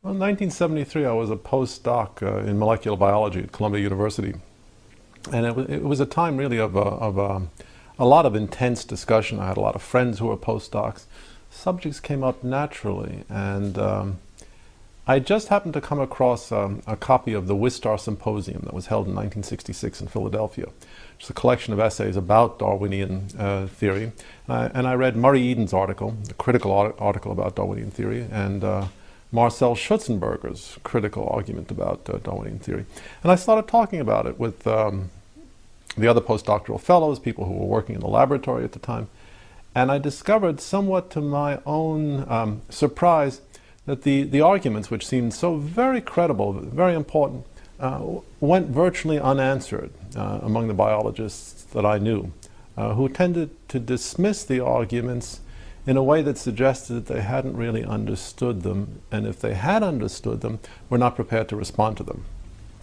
Well, in 1973, I was a postdoc in molecular biology at Columbia University. And it was a time really of a lot of intense discussion. I had a lot of friends who were postdocs. Subjects came up naturally. And I just happened to come across a copy of the Wistar Symposium that was held in 1966 in Philadelphia. It's a collection of essays about Darwinian theory. And I read Murray Eden's article, a critical article about Darwinian theory, and Marcel Schutzenberger's critical argument about Darwinian theory. And I started talking about it with the other postdoctoral fellows, people who were working in the laboratory at the time. And I discovered, somewhat to my own surprise, that the arguments, which seemed so very credible, very important, went virtually unanswered among the biologists that I knew, who tended to dismiss the arguments in a way that suggested that they hadn't really understood them, and if they had understood them, were not prepared to respond to them.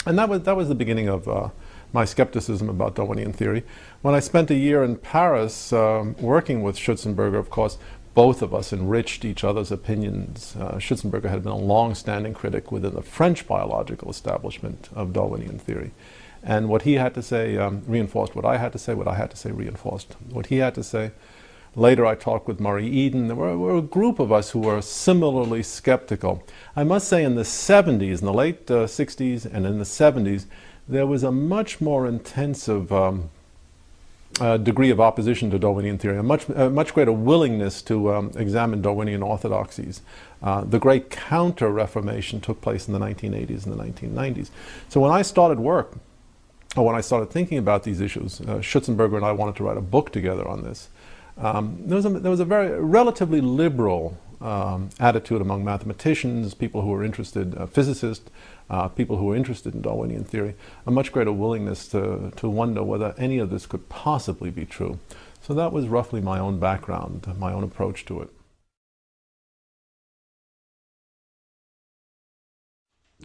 And that was the beginning of my skepticism about Darwinian theory. When I spent a year in Paris working with Schutzenberger, of course, both of us enriched each other's opinions. Schutzenberger had been a long-standing critic within the French biological establishment of Darwinian theory. And what he had to say reinforced what I had to say, what I had to say reinforced what he had to say. Later I talked with Murray Eden. There were a group of us who were similarly skeptical. I must say in the 70s, in the late 60s and in the 70s, there was a much more intensive degree of opposition to Darwinian theory, a much greater willingness to examine Darwinian orthodoxies. The great counter-reformation took place in the 1980s and the 1990s. So when I started work, or when I started thinking about these issues, Schutzenberger and I wanted to write a book together on this. There was a very relatively liberal attitude among mathematicians, people who were interested, physicists, people who were interested in Darwinian theory, a much greater willingness to wonder whether any of this could possibly be true. So that was roughly my own background, my own approach to it.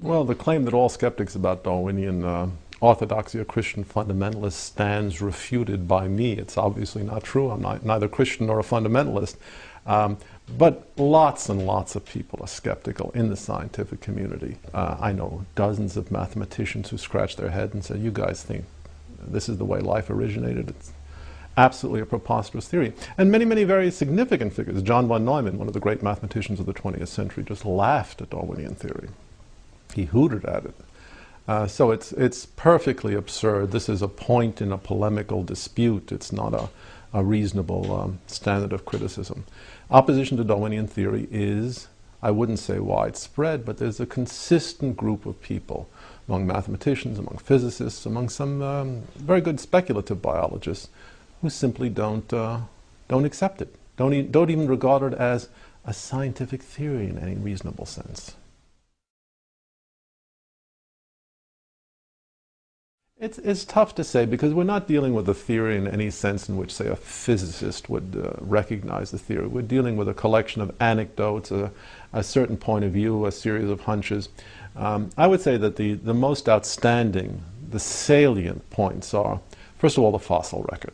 Well, the claim that all skeptics about Darwinian orthodoxy or Christian fundamentalists stands refuted by me. It's obviously not true. I'm neither Christian nor a fundamentalist. But lots and lots of people are skeptical in the scientific community. I know dozens of mathematicians who scratch their head and say, you guys think this is the way life originated? It's absolutely a preposterous theory. And many, many very significant figures. John von Neumann, one of the great mathematicians of the 20th century, just laughed at Darwinian theory. He hooted at it. So it's perfectly absurd. This is a point in a polemical dispute. It's not a reasonable standard of criticism. Opposition to Darwinian theory is, I wouldn't say widespread, but there's a consistent group of people among mathematicians, among physicists, among some very good speculative biologists who simply don't accept it, don't even regard it as a scientific theory in any reasonable sense. It's tough to say because we're not dealing with a theory in any sense in which, say, a physicist would recognize the theory. We're dealing with a collection of anecdotes, a certain point of view, a series of hunches. I would say that the most outstanding, the salient points are, first of all, the fossil record,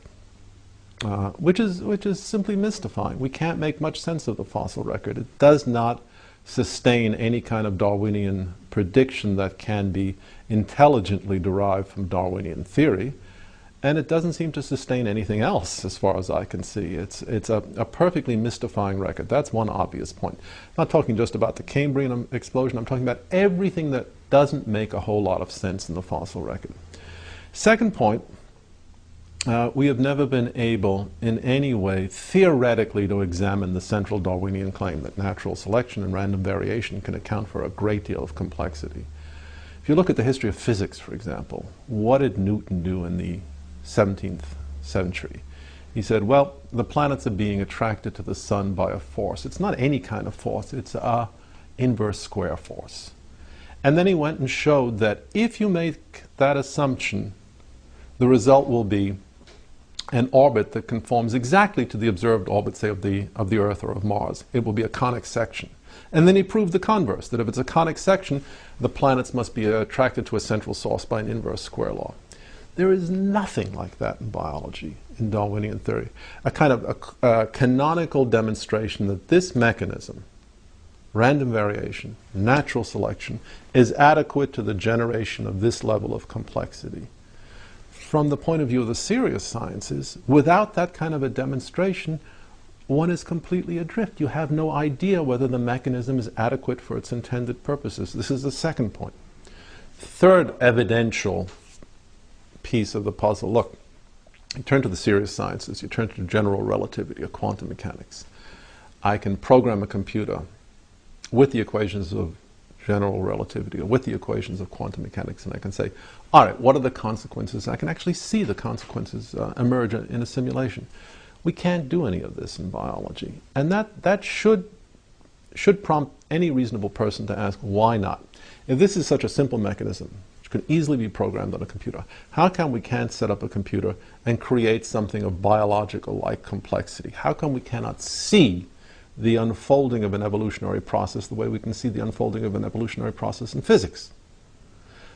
which is simply mystifying. We can't make much sense of the fossil record. It does not sustain any kind of Darwinian prediction that can be intelligently derived from Darwinian theory, and it doesn't seem to sustain anything else as far as I can see. It's a perfectly mystifying record. That's one obvious point. I'm not talking just about the Cambrian explosion, I'm talking about everything that doesn't make a whole lot of sense in the fossil record. Second point, we have never been able in any way theoretically to examine the central Darwinian claim that natural selection and random variation can account for a great deal of complexity. If you look at the history of physics, for example, what did Newton do in the 17th century? He said, well, the planets are being attracted to the sun by a force. It's not any kind of force, it's a inverse square force. And then he went and showed that if you make that assumption, the result will be an orbit that conforms exactly to the observed orbit, say, of the Earth or of Mars. It will be a conic section. And then he proved the converse, that if it's a conic section, the planets must be attracted to a central source by an inverse square law. There is nothing like that in biology, in Darwinian theory. A kind of a canonical demonstration that this mechanism, random variation, natural selection, is adequate to the generation of this level of complexity. From the point of view of the serious sciences, without that kind of a demonstration, one is completely adrift. You have no idea whether the mechanism is adequate for its intended purposes. This is the second point. Third evidential piece of the puzzle. Look, you turn to the serious sciences, you turn to general relativity or quantum mechanics. I can program a computer with the equations of general relativity or with the equations of quantum mechanics, and I can say, all right, what are the consequences? I can actually see the consequences emerge in a simulation. We can't do any of this in biology. And that should prompt any reasonable person to ask, why not? If this is such a simple mechanism, which could easily be programmed on a computer, how come we can't set up a computer and create something of biological-like complexity? How come we cannot see the unfolding of an evolutionary process the way we can see the unfolding of an evolutionary process in physics?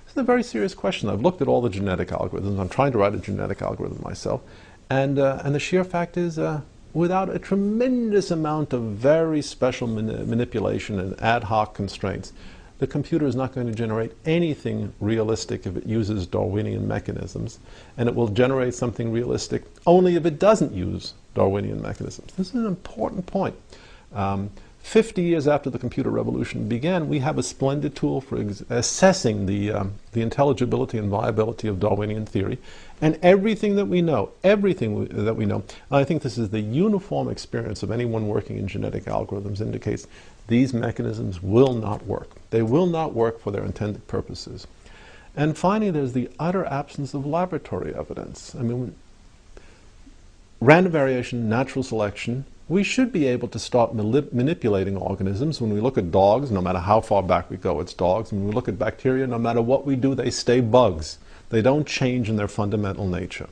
It's a very serious question. I've looked at all the genetic algorithms. I'm trying to write a genetic algorithm myself. And the sheer fact is, without a tremendous amount of very special manipulation and ad hoc constraints, the computer is not going to generate anything realistic if it uses Darwinian mechanisms, and it will generate something realistic only if it doesn't use Darwinian mechanisms. This is an important point. 50 years after the computer revolution began, we have a splendid tool for assessing the intelligibility and viability of Darwinian theory. And everything that we know, I think this is the uniform experience of anyone working in genetic algorithms, indicates these mechanisms will not work. They will not work for their intended purposes. And finally, there's the utter absence of laboratory evidence. I mean, random variation, natural selection, we should be able to start manipulating organisms. When we look at dogs, no matter how far back we go, it's dogs. When we look at bacteria, no matter what we do, they stay bugs. They don't change in their fundamental nature.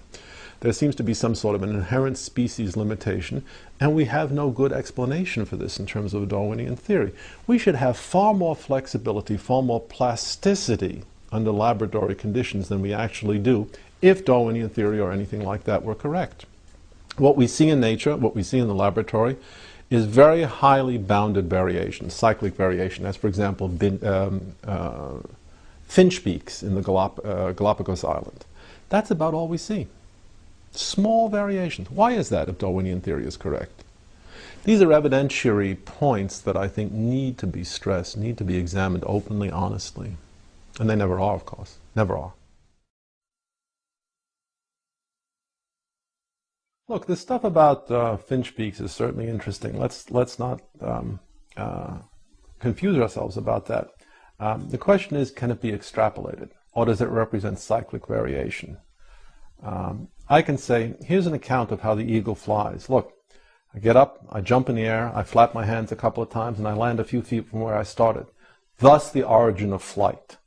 There seems to be some sort of an inherent species limitation, and we have no good explanation for this in terms of a Darwinian theory. We should have far more flexibility, far more plasticity under laboratory conditions than we actually do if Darwinian theory or anything like that were correct. What we see in nature, what we see in the laboratory, is very highly bounded variation, cyclic variation, as for example finch beaks in the Galapagos Island. That's about all we see. Small variations. Why is that if Darwinian theory is correct? These are evidentiary points that I think need to be stressed, need to be examined openly, honestly. And they never are, of course. Never are. Look, the stuff about finch beaks is certainly interesting. Let's not confuse ourselves about that. The question is, can it be extrapolated, or does it represent cyclic variation? I can say, here's an account of how the eagle flies. Look, I get up, I jump in the air, I flap my hands a couple of times, and I land a few feet from where I started. Thus the origin of flight.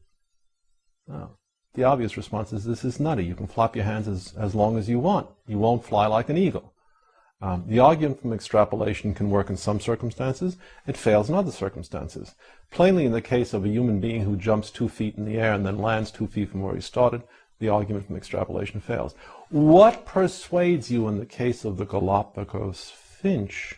Oh. The obvious response is, this is nutty. You can flap your hands as long as you want. You won't fly like an eagle. The argument from extrapolation can work in some circumstances. It fails in other circumstances. Plainly, in the case of a human being who jumps 2 feet in the air and then lands 2 feet from where he started, the argument from extrapolation fails. What persuades you in the case of the Galapagos finch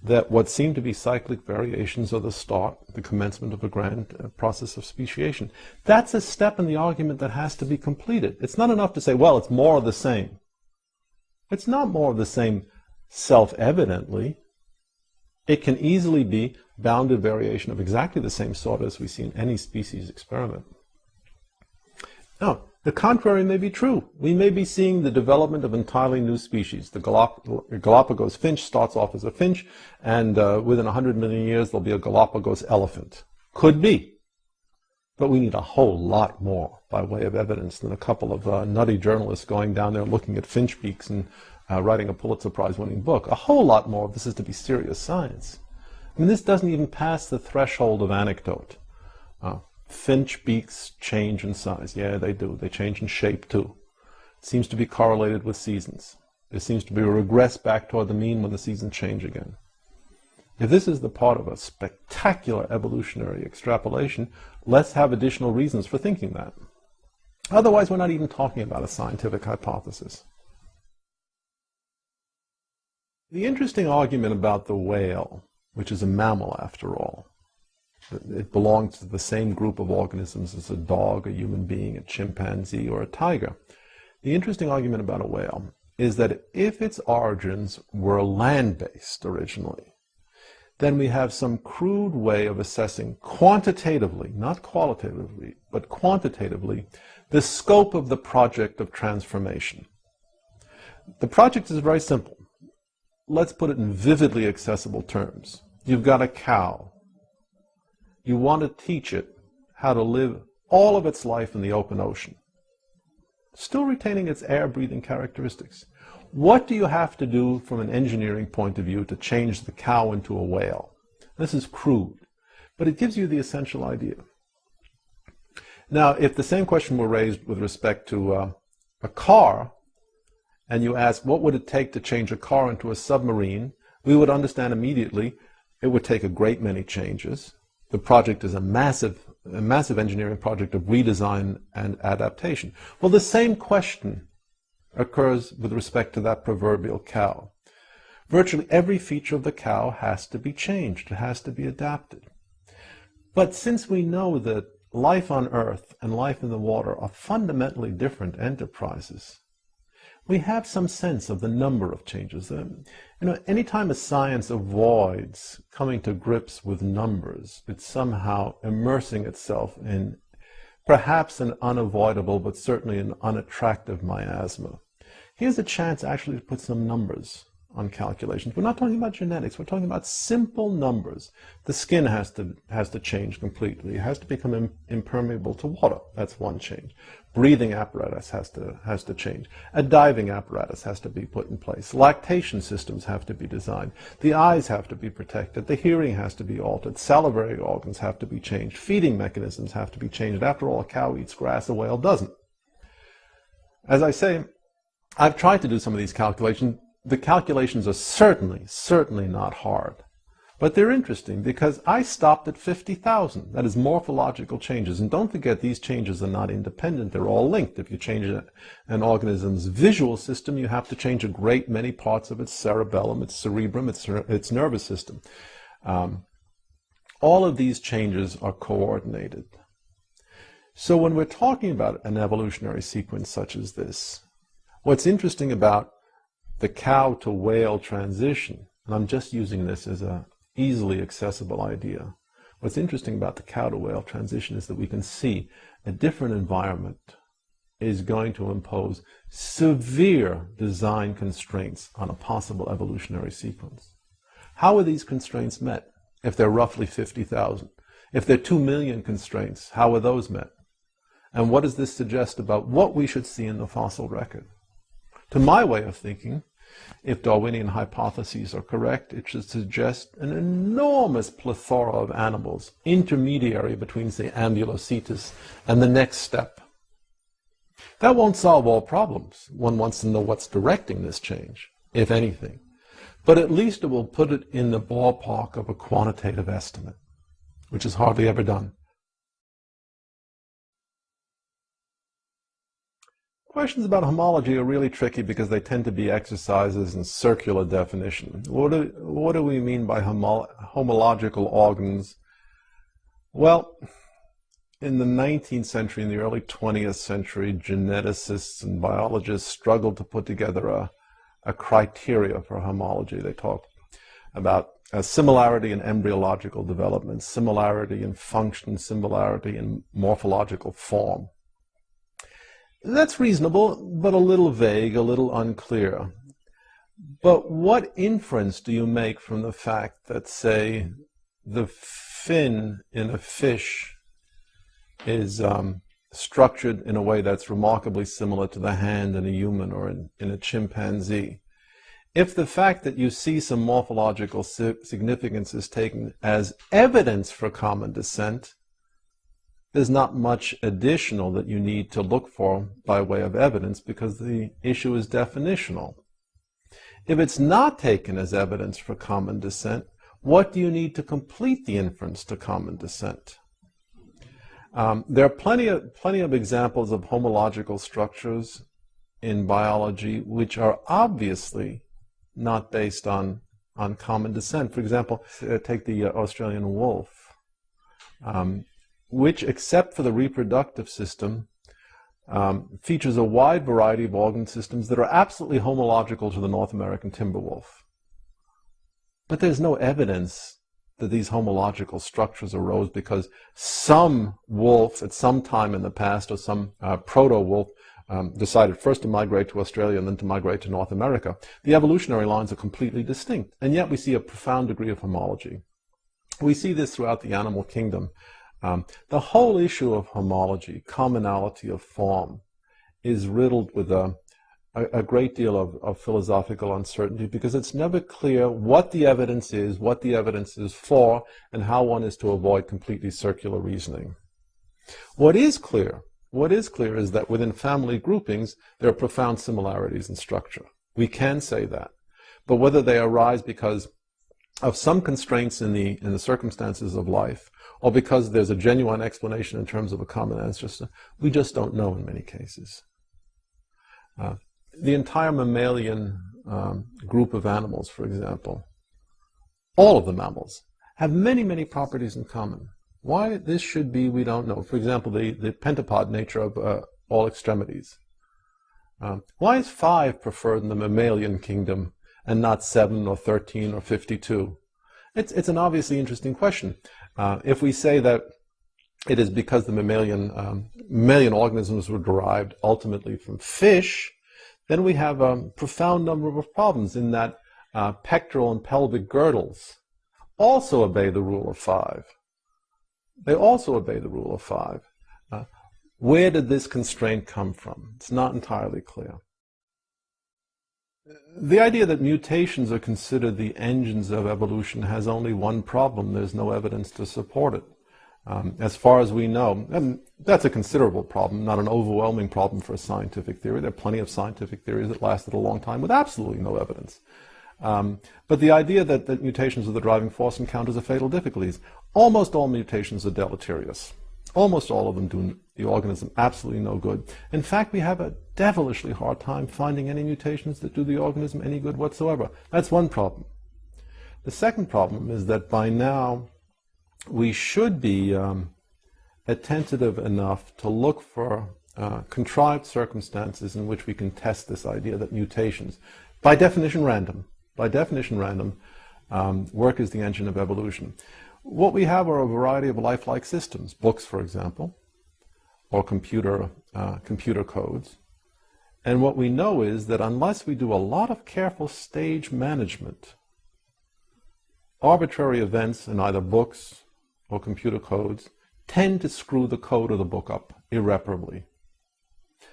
that what seem to be cyclic variations are the start, the commencement of a grand process of speciation? That's a step in the argument that has to be completed. It's not enough to say, well, it's more of the same. It's not more of the same self-evidently. It can easily be bounded variation of exactly the same sort as we see in any species experiment. Now, the contrary may be true. We may be seeing the development of entirely new species. The Galapagos finch starts off as a finch, and within 100 million years there'll be a Galapagos elephant. Could be. But we need a whole lot more by way of evidence than a couple of nutty journalists going down there looking at finch beaks and writing a Pulitzer Prize-winning book. A whole lot more of this is to be serious science. I mean, this doesn't even pass the threshold of anecdote. Finch beaks change in size. Yeah, they do. They change in shape, too. It seems to be correlated with seasons. There seems to be a regress back toward the mean when the seasons change again. If this is the part of a spectacular evolutionary extrapolation, let's have additional reasons for thinking that. Otherwise, we're not even talking about a scientific hypothesis. The interesting argument about the whale, which is a mammal after all, It belongs to the same group of organisms as a dog, a human being, a chimpanzee, or a tiger. The interesting argument about a whale is that if its origins were land-based originally, then we have some crude way of assessing quantitatively, not qualitatively, but quantitatively, the scope of the project of transformation. The project is very simple. Let's put it in vividly accessible terms. You've got a cow. You want to teach it how to live all of its life in the open ocean, still retaining its air-breathing characteristics. What do you have to do from an engineering point of view to change the cow into a whale? This is crude, but it gives you the essential idea. Now, if the same question were raised with respect to a car, and you ask what would it take to change a car into a submarine, we would understand immediately it would take a great many changes. The project is a massive engineering project of redesign and adaptation. Well, the same question occurs with respect to that proverbial cow. Virtually every feature of the cow has to be changed. It has to be adapted. But since we know that life on Earth and life in the water are fundamentally different enterprises, we have some sense of the number of changes. Anytime a science avoids coming to grips with numbers, it's somehow immersing itself in perhaps an unavoidable, but certainly an unattractive miasma. Here's a chance actually to put some numbers on calculations. We're not talking about genetics. We're talking about simple numbers. The skin has to change completely. It has to become impermeable to water. That's one change. Breathing apparatus has to change. A diving apparatus has to be put in place. Lactation systems have to be designed. The eyes have to be protected. The hearing has to be altered. Salivary organs have to be changed. Feeding mechanisms have to be changed. After all, a cow eats grass, a whale doesn't. As I say, I've tried to do some of these calculations. The calculations are certainly not hard. But they're interesting because I stopped at 50,000. That is morphological changes. And don't forget, these changes are not independent. They're all linked. If you change an organism's visual system, you have to change a great many parts of its cerebellum, its cerebrum, its nervous system. All of these changes are coordinated. So when we're talking about an evolutionary sequence such as this, what's interesting about the cow to whale transition, and I'm just using this as an easily accessible idea. What's interesting about the cow to whale transition is that we can see a different environment is going to impose severe design constraints on a possible evolutionary sequence. How are these constraints met? If they're roughly 50,000. If they're 2 million constraints, how are those met? And what does this suggest about what we should see in the fossil record? To my way of thinking, if Darwinian hypotheses are correct, it should suggest an enormous plethora of animals, intermediary between, say, Ambulocetus and the next step. That won't solve all problems. One wants to know what's directing this change, if anything. But at least it will put it in the ballpark of a quantitative estimate, which is hardly ever done. Questions about homology are really tricky because they tend to be exercises in circular definition. What do we mean by homological organs? Well, in the 19th century, in the early 20th century, geneticists and biologists struggled to put together a criteria for homology. They talked about similarity in embryological development, similarity in function, similarity in morphological form. That's reasonable, but a little vague, a little unclear. But what inference do you make from the fact that, say, the fin in a fish is structured in a way that's remarkably similar to the hand in a human or in a chimpanzee? If the fact that you see some morphological significance is taken as evidence for common descent, there's not much additional that you need to look for by way of evidence because the issue is definitional. If it's not taken as evidence for common descent, what do you need to complete the inference to common descent? There are plenty of examples of homological structures in biology which are obviously not based on common descent. For example, take the Australian wolf. which, except for the reproductive system, features a wide variety of organ systems that are absolutely homological to the North American timber wolf. But there's no evidence that these homological structures arose because some wolf at some time in the past, or some proto-wolf, decided first to migrate to Australia and then to migrate to North America. The evolutionary lines are completely distinct, and yet we see a profound degree of homology. We see this throughout the animal kingdom. The whole issue of homology, commonality of form, is riddled with a great deal of philosophical uncertainty, because it's never clear what the evidence is for, and how one is to avoid completely circular reasoning. What is clear is that within family groupings there are profound similarities in structure. We can say that. But whether they arise because of some constraints in the circumstances of life, or because there's a genuine explanation in terms of a common ancestor, we just don't know in many cases. The entire mammalian group of animals, for example, all of the mammals, have many, many properties in common. Why this should be, we don't know. For example, the pentapod nature of all extremities. Why is 5 preferred in the mammalian kingdom and not 7 or 13 or 52? It's an obviously interesting question. If we say that it is because the mammalian organisms were derived ultimately from fish, then we have a profound number of problems in that pectoral and pelvic girdles also obey the rule of 5. They also obey the rule of 5. Where did this constraint come from? It's not entirely clear. The idea that mutations are considered the engines of evolution has only one problem: there's no evidence to support it. As far as we know, and that's a considerable problem, not an overwhelming problem for a scientific theory. There are plenty of scientific theories that lasted a long time with absolutely no evidence. But the idea that mutations are the driving force encounters a fatal difficulties. Almost all mutations are deleterious. Almost all of them do the organism absolutely no good. In fact, we have a devilishly hard time finding any mutations that do the organism any good whatsoever. That's one problem. The second problem is that by now we should be attentive enough to look for contrived circumstances in which we can test this idea that mutations, by definition random, work as the engine of evolution. What we have are a variety of lifelike systems, books, for example, or computer codes. And what we know is that unless we do a lot of careful stage management, arbitrary events in either books or computer codes tend to screw the code of the book up irreparably.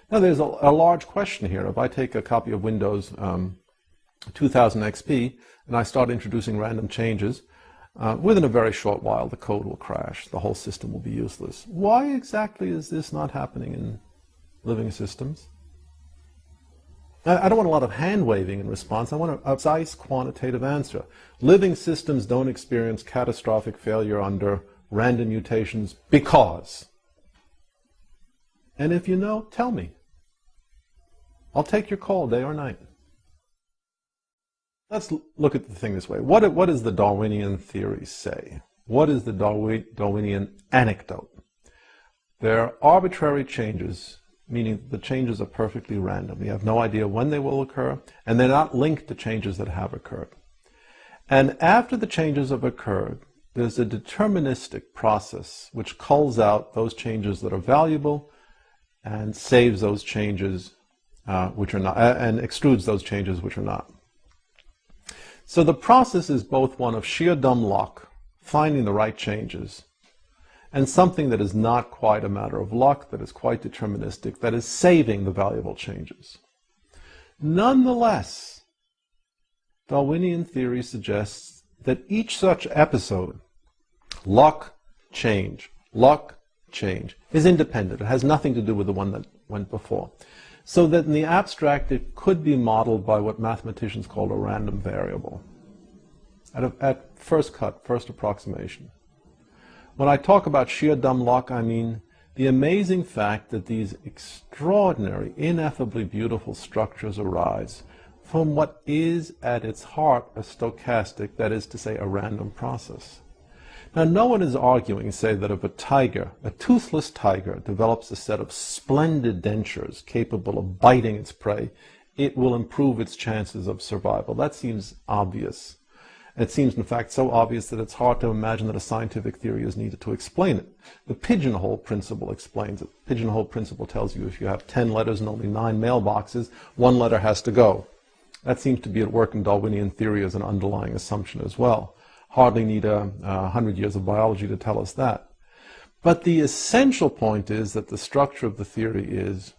Now there's a large question here. If I take a copy of Windows 2000 XP and I start introducing random changes, within a very short while the code will crash. The whole system will be useless. Why exactly is this not happening in living systems? I don't want a lot of hand-waving in response. I want a precise quantitative answer. Living systems don't experience catastrophic failure under random mutations because. And if you know, tell me. I'll take your call day or night. Let's look at the thing this way. What does the Darwinian theory say? What is the Darwinian anecdote? There are arbitrary changes, meaning the changes are perfectly random. We have no idea when they will occur, and they're not linked to changes that have occurred. And after the changes have occurred, there's a deterministic process which culls out those changes that are valuable and saves those changes which are not, and extrudes those changes which are not. So the process is both one of sheer dumb luck, finding the right changes, and something that is not quite a matter of luck, that is quite deterministic, that is saving the valuable changes. Nonetheless, Darwinian theory suggests that each such episode, luck, change, is independent. It has nothing to do with the one that went before. So that in the abstract, it could be modeled by what mathematicians call a random variable. At first cut, first approximation. When I talk about sheer dumb luck, I mean the amazing fact that these extraordinary, ineffably beautiful structures arise from what is at its heart a stochastic, that is to say, a random process. Now, no one is arguing, say, that if a tiger, a toothless tiger, develops a set of splendid dentures capable of biting its prey, it will improve its chances of survival. That seems obvious. It seems, in fact, so obvious that it's hard to imagine that a scientific theory is needed to explain it. The pigeonhole principle explains it. The pigeonhole principle tells you if you have 10 letters and only 9 mailboxes, 1 letter has to go. That seems to be at work in Darwinian theory as an underlying assumption as well. Hardly need 100 years of biology to tell us that. But the essential point is that the structure of the theory is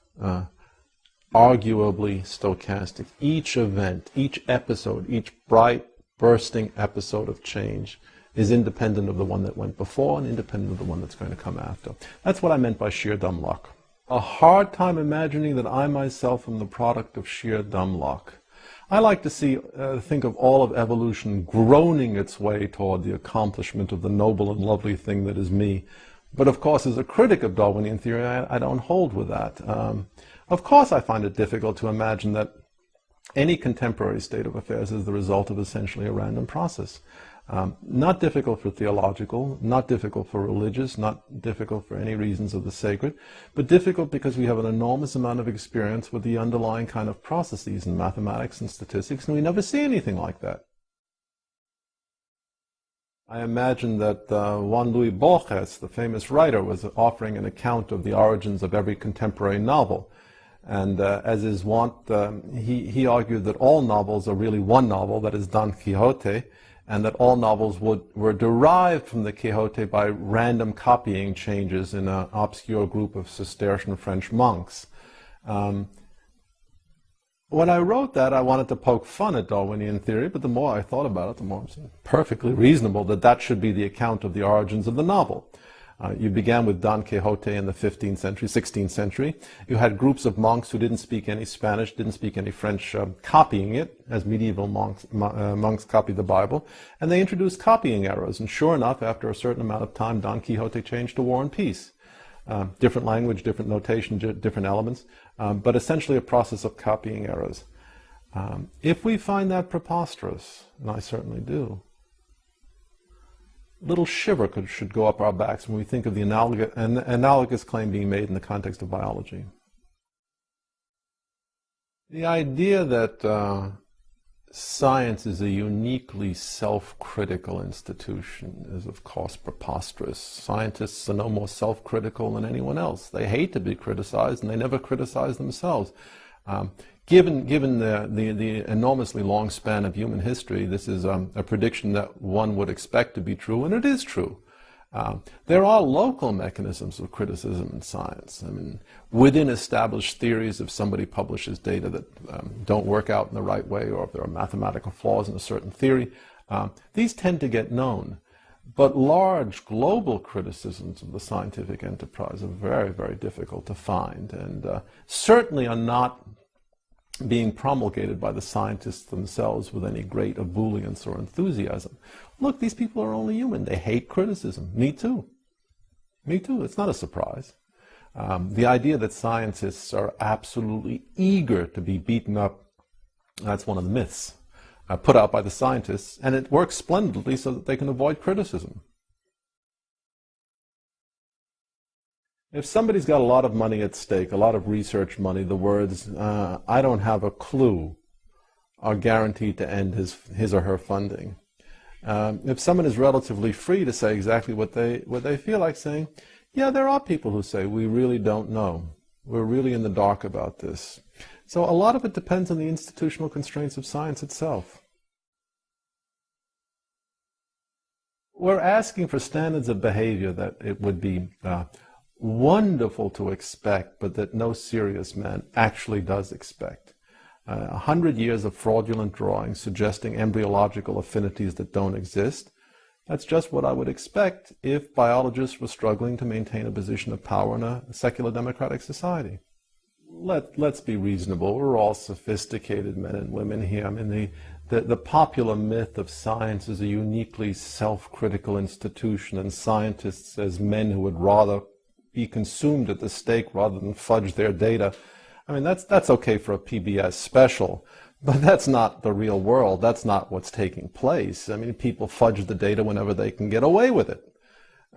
arguably stochastic. Each event, each episode, each bright, bursting episode of change is independent of the one that went before and independent of the one that's going to come after. That's what I meant by sheer dumb luck. A hard time imagining that I myself am the product of sheer dumb luck. I like to think of all of evolution groaning its way toward the accomplishment of the noble and lovely thing that is me. But of course, as a critic of Darwinian theory, I don't hold with that. Of course, I find it difficult to imagine that any contemporary state of affairs is the result of essentially a random process. Not difficult for theological, not difficult for religious, not difficult for any reasons of the sacred, but difficult because we have an enormous amount of experience with the underlying kind of processes in mathematics and statistics, and we never see anything like that. I imagine that Juan Luis Borges, the famous writer, was offering an account of the origins of every contemporary novel. And as is wont, he argued that all novels are really one novel, that is Don Quixote, and that all novels were derived from the Quixote by random copying changes in an obscure group of Cistercian French monks. When I wrote that, I wanted to poke fun at Darwinian theory, but the more I thought about it, the more it seemed perfectly reasonable that that should be the account of the origins of the novel. You began with Don Quixote in the 15th century, 16th century. You had groups of monks who didn't speak any Spanish, didn't speak any French, copying it, as medieval monks copied the Bible, and they introduced copying errors. And sure enough, after a certain amount of time, Don Quixote changed to War and Peace. Different language, different notation, different elements, but essentially a process of copying errors. If we find that preposterous, and I certainly do, little shiver should go up our backs when we think of the analogous claim being made in the context of biology. The idea that science is a uniquely self-critical institution is, of course, preposterous. Scientists are no more self-critical than anyone else. They hate to be criticized, and they never criticize themselves. Given the enormously long span of human history, this is a prediction that one would expect to be true, and it is true. There are local mechanisms of criticism in science. I mean, within established theories, if somebody publishes data that don't work out in the right way, or if there are mathematical flaws in a certain theory, these tend to get known. But large global criticisms of the scientific enterprise are very, very difficult to find, and certainly are not being promulgated by the scientists themselves with any great ebullience or enthusiasm. Look, these people are only human. They hate criticism. Me too. Me too. It's not a surprise. The idea that scientists are absolutely eager to be beaten up, that's one of the myths put out by the scientists, and it works splendidly so that they can avoid criticism. If somebody's got a lot of money at stake, a lot of research money, the words, I don't have a clue, are guaranteed to end his or her funding. If someone is relatively free to say exactly what they feel like saying, yeah, there are people who say, we really don't know. We're really in the dark about this. So a lot of it depends on the institutional constraints of science itself. We're asking for standards of behavior that it would be wonderful to expect, but that no serious man actually does expect. 100 years of fraudulent drawings suggesting embryological affinities that don't exist. That's just what I would expect if biologists were struggling to maintain a position of power in a secular democratic society. Let's be reasonable. We're all sophisticated men and women here. I mean, the popular myth of science is a uniquely self-critical institution, and scientists as men who would rather be consumed at the stake rather than fudge their data. I mean, that's okay for a PBS special, but that's not the real world. That's not what's taking place. I mean, people fudge the data whenever they can get away with it.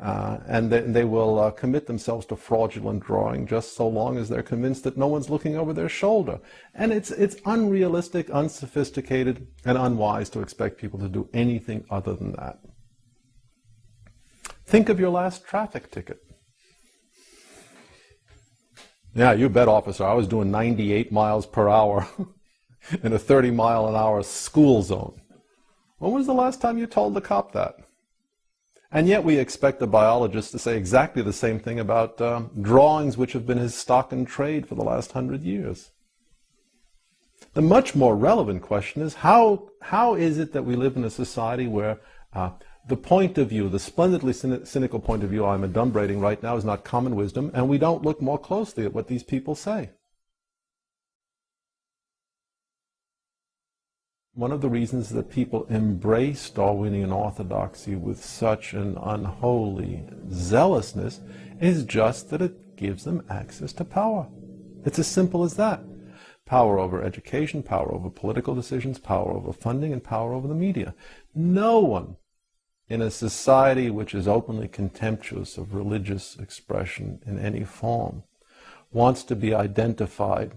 And they will commit themselves to fraudulent drawing just so long as they're convinced that no one's looking over their shoulder. And it's unrealistic, unsophisticated, and unwise to expect people to do anything other than that. Think of your last traffic ticket. Yeah, you bet, officer. I was doing 98 miles per hour in a 30-mile-an-hour school zone. When was the last time you told the cop that? And yet we expect a biologist to say exactly the same thing about drawings which have been his stock in trade for the last 100 years. The much more relevant question is how is it that we live in a society where the point of view, the splendidly cynical point of view I'm adumbrating right now, is not common wisdom, and we don't look more closely at what these people say? One of the reasons that people embrace Darwinian orthodoxy with such an unholy zealousness is just that it gives them access to power. It's as simple as that. Power over education, power over political decisions, power over funding, and power over the media. No one in a society which is openly contemptuous of religious expression in any form wants to be identified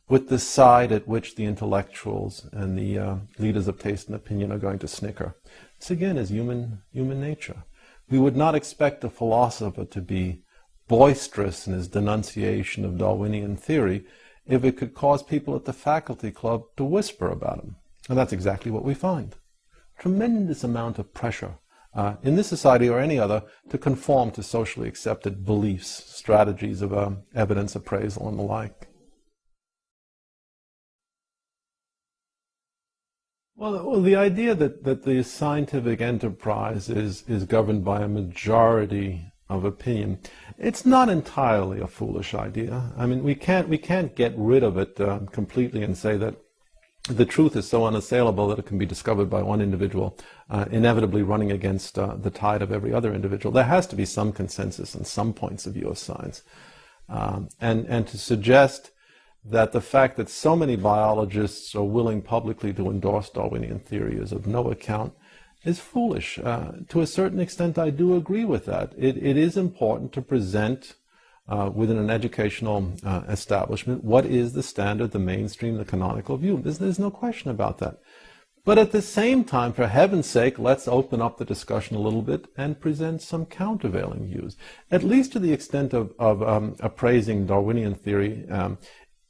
with the side at which the intellectuals and the leaders of taste and opinion are going to snicker. This again is human nature. We would not expect a philosopher to be boisterous in his denunciation of Darwinian theory if it could cause people at the faculty club to whisper about him. And that's exactly what we find. Tremendous amount of pressure in this society or any other to conform to socially accepted beliefs, strategies of evidence appraisal and the like. Well, the idea that the scientific enterprise is governed by a majority of opinion, it's not entirely a foolish idea. I mean, we can't get rid of it completely and say that the truth is so unassailable that it can be discovered by one individual, inevitably running against the tide of every other individual. There has to be some consensus on some points of view of science. And to suggest that the fact that so many biologists are willing publicly to endorse Darwinian theory is of no account is foolish. To a certain extent, I do agree with that. It is important to present within an educational establishment what is the standard, the mainstream, the canonical view. There's no question about that. But at the same time, for heaven's sake, let's open up the discussion a little bit and present some countervailing views, at least to the extent of appraising Darwinian theory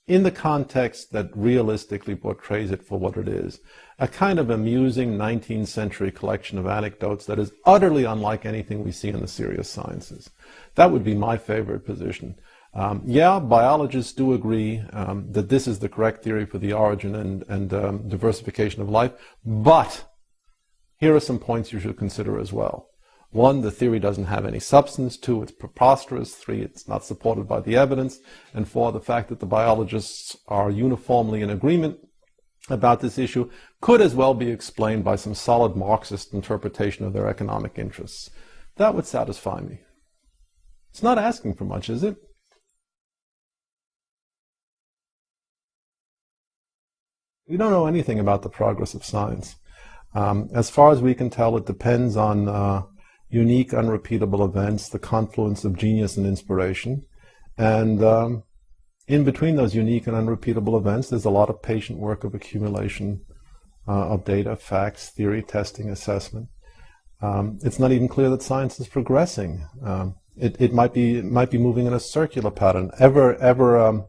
in the context that realistically portrays it for what it is. A kind of amusing 19th century collection of anecdotes that is utterly unlike anything we see in the serious sciences. That would be my favorite position. Yeah, biologists do agree that this is the correct theory for the origin and diversification of life, but here are some points you should consider as well. 1, the theory doesn't have any substance. 2, it's preposterous. 3, it's not supported by the evidence. And 4, the fact that the biologists are uniformly in agreement about this issue could as well be explained by some solid Marxist interpretation of their economic interests. That would satisfy me. It's not asking for much, is it? We don't know anything about the progress of science. As far as we can tell, it depends on unique, unrepeatable events, the confluence of genius and inspiration. And in between those unique and unrepeatable events, there's a lot of patient work of accumulation of data, facts, theory, testing, assessment. It's not even clear that science is progressing. It might be moving in a circular pattern, ever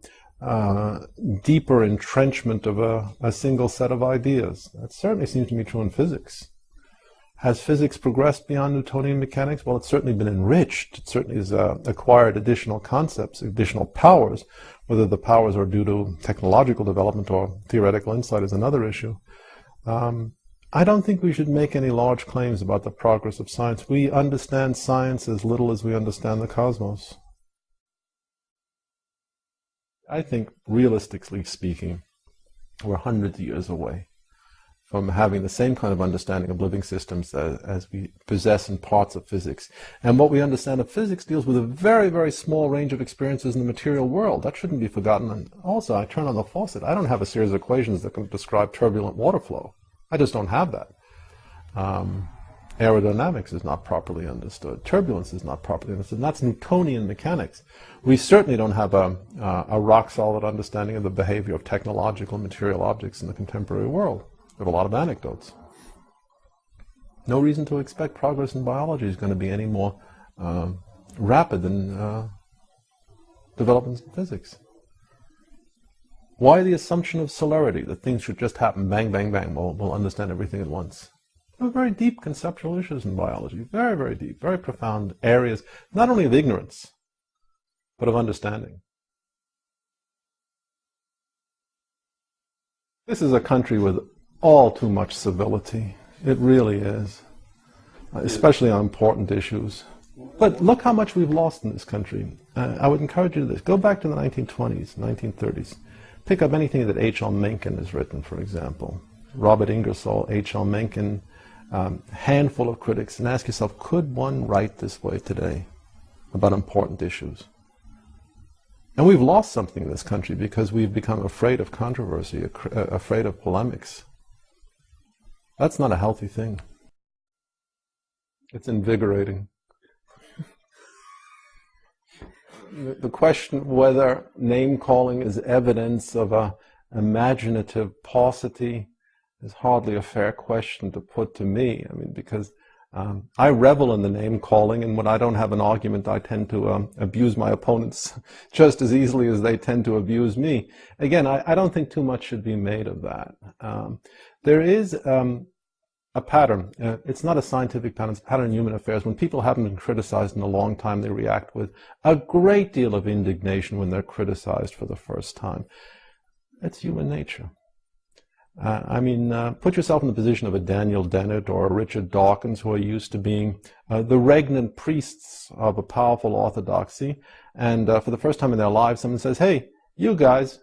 deeper entrenchment of a single set of ideas. That certainly seems to be true in physics. Has physics progressed beyond Newtonian mechanics? Well, it's certainly been enriched. It certainly has acquired additional concepts, additional powers. Whether the powers are due to technological development or theoretical insight is another issue. I don't think we should make any large claims about the progress of science. We understand science as little as we understand the cosmos. I think, realistically speaking, we're hundreds of years away from having the same kind of understanding of living systems as we possess in parts of physics. And what we understand of physics deals with a very, very small range of experiences in the material world. That shouldn't be forgotten. And also, I turn on the faucet. I don't have a series of equations that can describe turbulent water flow. I just don't have that. Aerodynamics is not properly understood. Turbulence is not properly understood. And that's Newtonian mechanics. We certainly don't have a rock-solid understanding of the behavior of technological material objects in the contemporary world. We have a lot of anecdotes. No reason to expect progress in biology is going to be any more rapid than developments in physics. Why the assumption of celerity, that things should just happen, bang, bang, bang, we'll understand everything at once? There are very deep conceptual issues in biology, very, very deep, very profound areas, not only of ignorance, but of understanding. This is a country with all too much civility. It really is, especially on important issues. But look how much we've lost in this country. I would encourage you to this. Go back to the 1920s, 1930s. Pick up anything that H.L. Mencken has written, for example. Robert Ingersoll, H.L. Mencken, handful of critics, and ask yourself, could one write this way today about important issues? And we've lost something in this country because we've become afraid of controversy, afraid of polemics. That's not a healthy thing. It's invigorating. The question whether name-calling is evidence of an imaginative paucity is hardly a fair question to put to me. I mean, because I revel in the name-calling, and when I don't have an argument, I tend to abuse my opponents just as easily as they tend to abuse me. Again, I don't think too much should be made of that. There is a pattern. It's not a scientific pattern, it's a pattern in human affairs. When people haven't been criticized in a long time, they react with a great deal of indignation when they're criticized for the first time. It's human nature. Put yourself in the position of a Daniel Dennett or a Richard Dawkins, who are used to being the regnant priests of a powerful orthodoxy, and for the first time in their lives, someone says, hey, you guys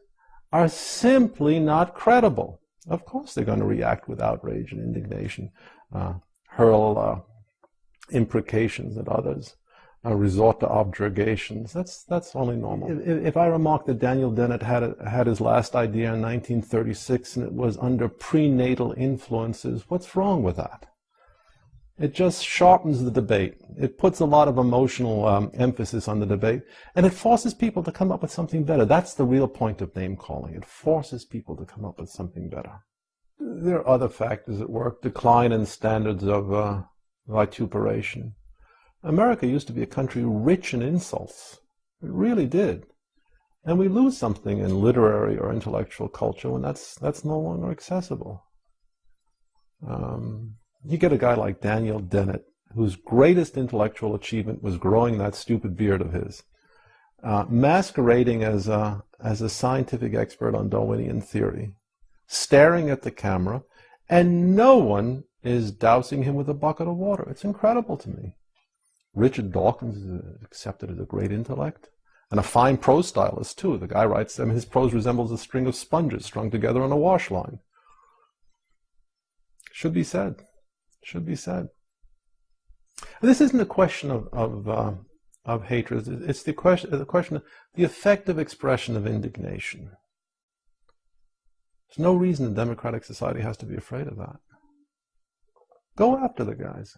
are simply not credible. Of course they're going to react with outrage and indignation, hurl imprecations at others, resort to objurgations. That's only normal. If I remark that Daniel Dennett had his last idea in 1936 and it was under prenatal influences, what's wrong with that? It just sharpens the debate. It puts a lot of emotional emphasis on the debate, and it forces people to come up with something better. That's the real point of name-calling. It forces people to come up with something better. There are other factors at work. Decline in standards of vituperation. America used to be a country rich in insults. It really did. And we lose something in literary or intellectual culture when that's no longer accessible. You get a guy like Daniel Dennett, whose greatest intellectual achievement was growing that stupid beard of his, masquerading as a scientific expert on Darwinian theory, staring at the camera, and no one is dousing him with a bucket of water. It's incredible to me. Richard Dawkins is accepted as a great intellect, and a fine prose stylist, too. The guy writes, his prose resembles a string of sponges strung together on a wash line. Should be said. Should be said. This isn't a question of hatred. It's the question of the effective expression of indignation. There's no reason a democratic society has to be afraid of that. Go after the guys.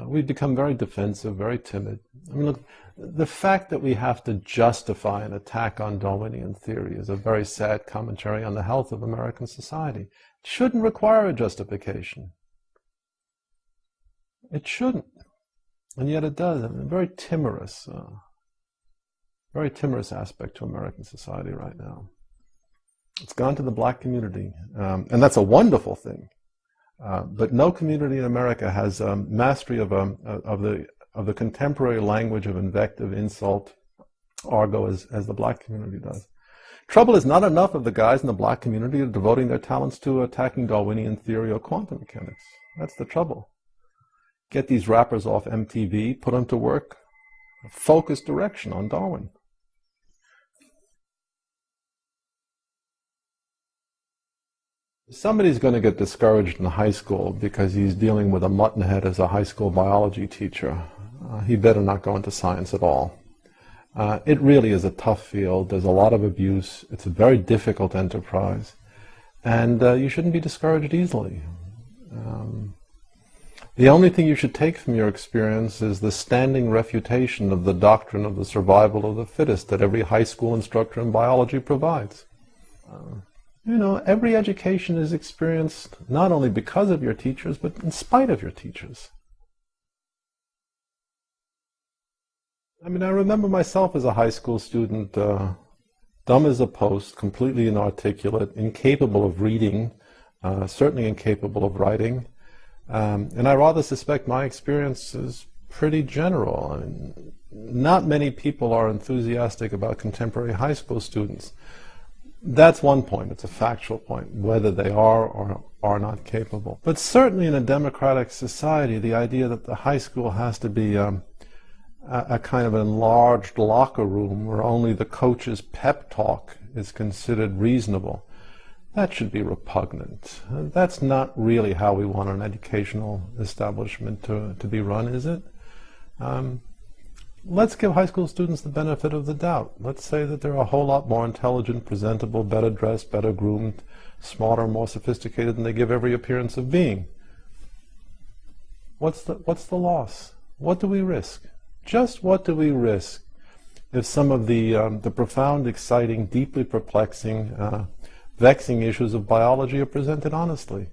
We've become very defensive, very timid. I mean, look, the fact that we have to justify an attack on Darwinian theory is a very sad commentary on the health of American society. It shouldn't require a justification. It shouldn't. And yet it does. I mean, a very timorous aspect to American society right now. It's gone to the black community, and that's a wonderful thing. But no community in America has mastery of the contemporary language of invective, insult, argot as the black community does. Trouble is, not enough of the guys in the black community are devoting their talents to attacking Darwinian theory or quantum mechanics. That's the trouble. Get these rappers off MTV, put them to work, focused direction on Darwin. Somebody's going to get discouraged in high school because he's dealing with a muttonhead as a high school biology teacher. He better not go into science at all. It really is a tough field. There's a lot of abuse. It's a very difficult enterprise. And you shouldn't be discouraged easily. The only thing you should take from your experience is the standing refutation of the doctrine of the survival of the fittest that every high school instructor in biology provides. Every education is experienced not only because of your teachers, but in spite of your teachers. I remember myself as a high school student, dumb as a post, completely inarticulate, incapable of reading, certainly incapable of writing. And I rather suspect my experience is pretty general. Not many people are enthusiastic about contemporary high school students. That's one point. It's a factual point, whether they are or are not capable. But certainly in a democratic society, the idea that the high school has to be a kind of enlarged locker room where only the coach's pep talk is considered reasonable, that should be repugnant. That's not really how we want an educational establishment to be run, is it? Let's give high school students the benefit of the doubt. Let's say that they're a whole lot more intelligent, presentable, better dressed, better groomed, smarter, more sophisticated than they give every appearance of being. What's the loss? What do we risk? Just what do we risk if some of the profound, exciting, deeply perplexing, vexing issues of biology are presented honestly?